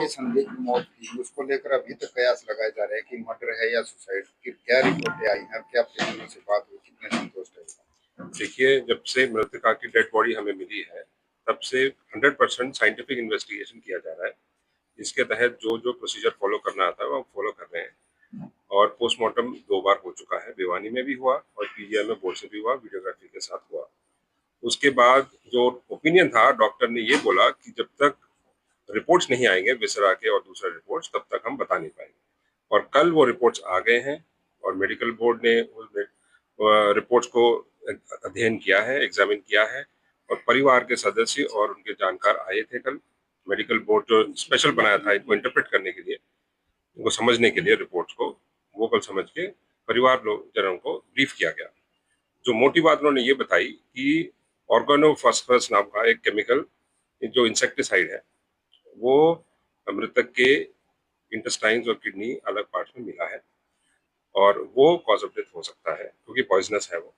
की संदिग्ध मौत थी, उसको लेकर अभी तक कयास लगाए जा रहे हैं कि मर्डर है या सुसाइड। फिर क्या रिपोर्टें आई हैं, क्या परिजनों से बात हुई, कितने संतुष्ट है? देखिए, जब से मृतका की डेड बॉडी हमें मिली है तब से 100% साइंटिफिक इन्वेस्टिगेशन किया जा रहा है। इसके तहत जो जो प्रोसीजर फॉलो करना आता है वो हम फॉलो कर रहे हैं। और पोस्टमार्टम 2 बार हो चुका है, भिवानी में भी हुआ और पीजीआई में बोर्ड से भी हुआ, वीडियोग्राफी के साथ हुआ। उसके बाद जो ओपिनियन था, डॉक्टर ने ये बोला कि जब तक रिपोर्ट्स नहीं आएंगे विसरा के और दूसरा रिपोर्ट्स, तब तक हम बता नहीं पाएंगे। और कल वो रिपोर्ट्स आ गए हैं और मेडिकल बोर्ड ने उस रिपोर्ट्स को अध्ययन किया है, एग्जामिन किया है और परिवार के सदस्य और उनके जानकार आए थे कल। मेडिकल बोर्ड जो स्पेशल बनाया था इनको इंटरप्रेट करने के लिए, इनको समझने के लिए रिपोर्ट्स को, वो कल समझ के परिवार लोग जनों को ब्रीफ किया गया। जो मोटी बात उन्होंने ये बताई कि ऑर्गेनोफॉस्फरस नाम का एक केमिकल जो इंसेक्टिसाइड है, वो मृतक के इंटेस्टाइन्स और किडनी अलग पार्ट्स में मिला है और वो कॉज ऑफ डेथ हो सकता है क्योंकि पॉइजनस है वो।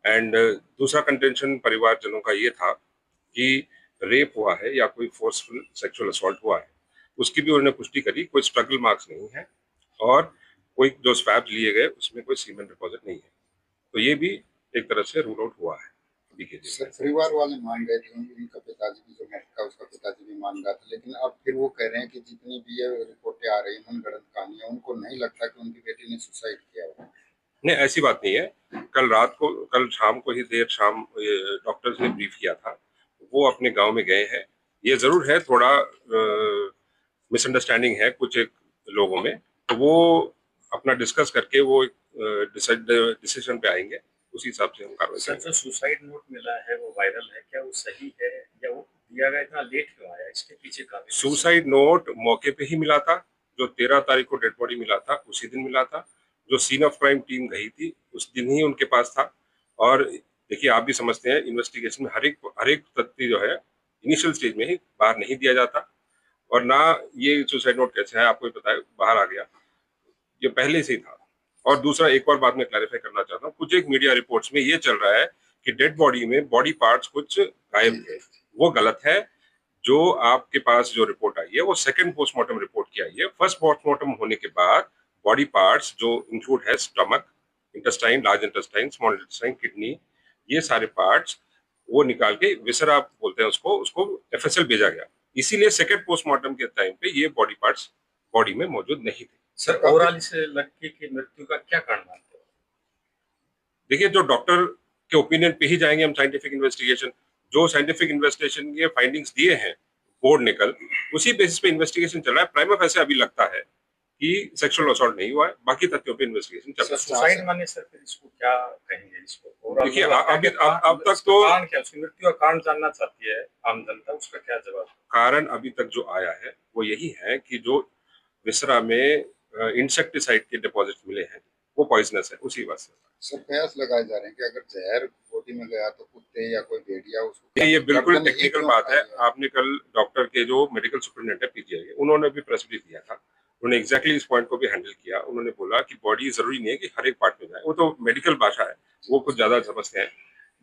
एंड दूसरा कंटेंशन परिवारजनों का ये था कि रेप हुआ है या कोई फोर्सफुल सेक्सुअल असॉल्ट हुआ है, उसकी भी उन्होंने पुष्टि करी। कोई स्ट्रगल मार्क्स नहीं है और कोई जो स्वैब लिए गए उसमें कोई सीमेंट डिपॉजिट नहीं है, तो ये भी एक तरह से रूल आउट हुआ है। सर, परिवार वाले मान गए थे, उनका पिताजी भी जो मृतक उसका पिताजी भी मान रहा था, लेकिन अब फिर वो कह रहे हैं कि जितनी भी ये रिपोर्टें आ रही हैं मनगढ़ंत कहानियां, उनको नहीं लगता कि उनकी बेटी ने सुसाइड किया हो। नहीं, ऐसी बात नहीं है। कल शाम को ही देर शाम डॉक्टर्स ने ब्रीफ किया था, वो अपने गांव में गए हैं। ये जरूर है थोड़ा मिसअंडरस्टैंडिंग है कुछ एक लोगों में, तो वो अपना डिस्कस करके वो डिसीजन पे आएंगे, उसी हिसाब से हम कार्रवाई करेंगे। सर, जो सुसाइड नोट मिला है वो वायरल है, क्या वो सही है या वो दिया गया इतना लेट क्यों आया, इसके पीछे का? सुसाइड नोट मौके पे ही मिला था, जो 13 तारीख को डेड बॉडी मिला था उसी दिन मिला था। जो सीन ऑफ क्राइम टीम गई थी उस दिन ही उनके पास था। और देखिए, आप भी समझते हैं इन्वेस्टिगेशन में हर एक तथ्य जो है इनिशियल स्टेज में ही बाहर नहीं दिया जाता। और ना ये सुसाइड नोट कैसे है आपको पता है, बाहर आ गया, ये पहले से ही था। और दूसरा एक और बात मैं क्लैरिफाई करना चाहता हूँ, कुछ एक मीडिया रिपोर्ट्स में ये चल रहा है कि डेड बॉडी में बॉडी पार्ट्स कुछ गायब थे, वो गलत है। जो आपके पास जो रिपोर्ट आई है वो सेकंड पोस्टमार्टम रिपोर्ट की आई है। फर्स्ट पोस्टमार्टम होने के बाद बॉडी पार्ट्स जो इंक्लूड है stomach, intestine, large intestine, small intestine, kidney, ये सारे पार्ट्स वो निकाल के विसरा बोलते हैं उसको एफएसएल भेजा गया। इसीलिए सेकंड पोस्टमार्टम के टाइम पे ये बॉडी पार्ट्स बॉडी में मौजूद नहीं थे। सर, ओवरऑल इस लड़की की मृत्यु का क्या कारण मानते हो? देखिए, जो डॉक्टर के ओपिनियन पे ही जाएंगे हम। साइंटिफिक इन्वेस्टिगेशन, जो साइंटिफिक इन्वेस्टिगेशन के फाइंडिंग्स दिए हैं बोर्ड ने कल, उसी बेसिस पे इन्वेस्टिगेशन चल रहा है। प्राइमा फेसी अभी लगता है कि सेक्सुअल असॉल्ट नहीं हुआ है, बाकी तथ्यों पे इन्वेस्टिगेशन चल रहा है। सुसाइड माने सर, फिर इसको क्या कहेंगे? इसको देखिए, अब तक तो कारण क्या, उसकी मृत्यु का कारण जानना चाहती है आम जनता, उसका क्या जवाब? कारण अभी तक जो आया है वो यही है कि जो विसरा में इंसेक्टिसाइड के डिपॉजिट मिले हैं वो पॉइजनस है, उसी वजह से। सर, कयास लगाए जा रहे हैं कि अगर जहर बॉडी में गया तो कुत्ते या कोई भेड़िया उसको। ये बिल्कुल टेक्निकल बात है। आपने कल डॉक्टर के जो मेडिकल सुपरिटेंडेंट है पीजीआई के, उन्होंने भी प्रेस ब्रीफ दिया था, उन्होंने एग्जैक्टली इस पॉइंट को भी हैंडल किया। उन्होंने बोला कि बॉडी जरूरी नहीं है कि हर एक पार्ट में जाए, वो तो मेडिकल भाषा है, वो कुछ ज्यादा समझते हैं।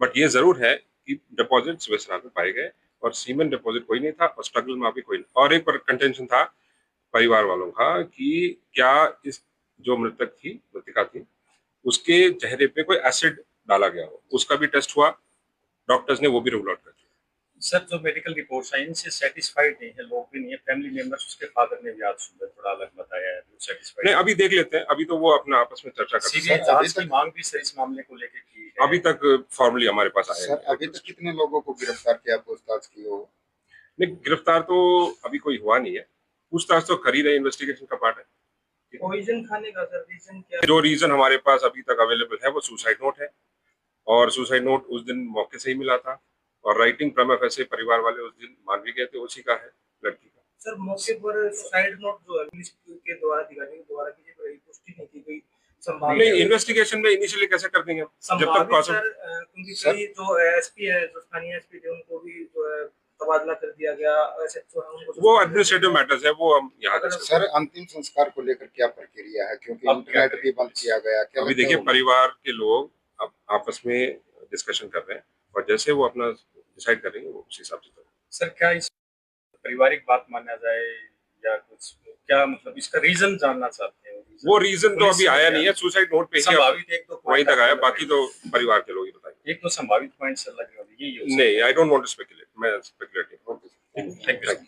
बट ये जरूर है कि डिपॉजिट्स विसरा में पाए गए और सीमेंट डिपॉजिट कोई नहीं था और स्ट्रगल में भी कोई नहीं। और एक कंटेंशन था परिवार वालों का कि क्या इस जो मृतिका थी उसके चेहरे पे कोई एसिड डाला गया हो, उसका भी टेस्ट हुआ, डॉक्टर्स ने वो भी रूल आउट कर दिया। सर, जो मेडिकल रिपोर्ट्स हैं इनसे सेटिस्फाइड नहीं है लोग भी नहीं है, फैमिली मेंबर्स, उसके फादर ने भी आज सुबह थोड़ा अलग बताया है, सेटिस्फाइड नहीं। अभी देख लेते हैं, अभी तो वो अपना आपस में चर्चा करते हैं। जांच की मांग भी सर इस मामले को लेकर की है। अभी तक फॉर्मली हमारे पास आया सर, अभी तक कितने लोगों को गिरफ्तार किया, पूछताछ की हो? नहीं, गिरफ्तार तो अभी कोई हुआ नहीं है, पूछताछ तो कर ही रहे, इन्वेस्टिगेशन का पार्ट है। पॉइजन खाने का सर रीजन क्या? जो रीजन हमारे पास अभी तक अवेलेबल है वो सुसाइड नोट है, और सुसाइड नोट उस दिन मौके से ही मिला था, और राइटिंग प्राइमा फेसी परिवार वाले उस दिन मान भी गए थे उसी का है, लड़की का। सर, मौके पर सुसाइड नोट जो है पुलिस के द्वारा अधिकारियों द्वारा की पुष्टि नहीं की गई। नहीं, इन्वेस्टिगेशन में इनिशियली कैसे कर देंगे जब तक क्योंकि जो एसपी है, जो स्थानीय एसपी थे, उनको भी जो है तबादला कर दिया गया, ऐसे जो है उनको वो एडमिनिस्ट्रेटिव मैटर्स है, वो हम यहाँ सर अंतिम संस्कार को लेकर क्या प्रक्रिया है, क्योंकि इंटरनेट भी बंद किया गया? क्या अभी देखिए, परिवार के लोग अब आपस में डिस्कशन कर रहे हैं और जैसे वो अपना डिसाइड करेंगे वो उस हिसाब से करेंगे। सर, क्या इस पारिवारिक बात माना जाए या कुछ क्या मतलब इसका रीजन जानना चाहते हैं? वो रीजन तो पुलिस अभी ने आया क्या- नहीं है, सुसाइड नोट पे ही अब संभावित एक दो वहीं point तक आया, आपको बाकी तो परिवार के लोग ही बताएंगे। एक तो संभावित पॉइंट्स लगे होंगे, यही हो सकता है। नहीं, I don't want to speculate, मैं स्पेकुलेट ओके थैंक यू।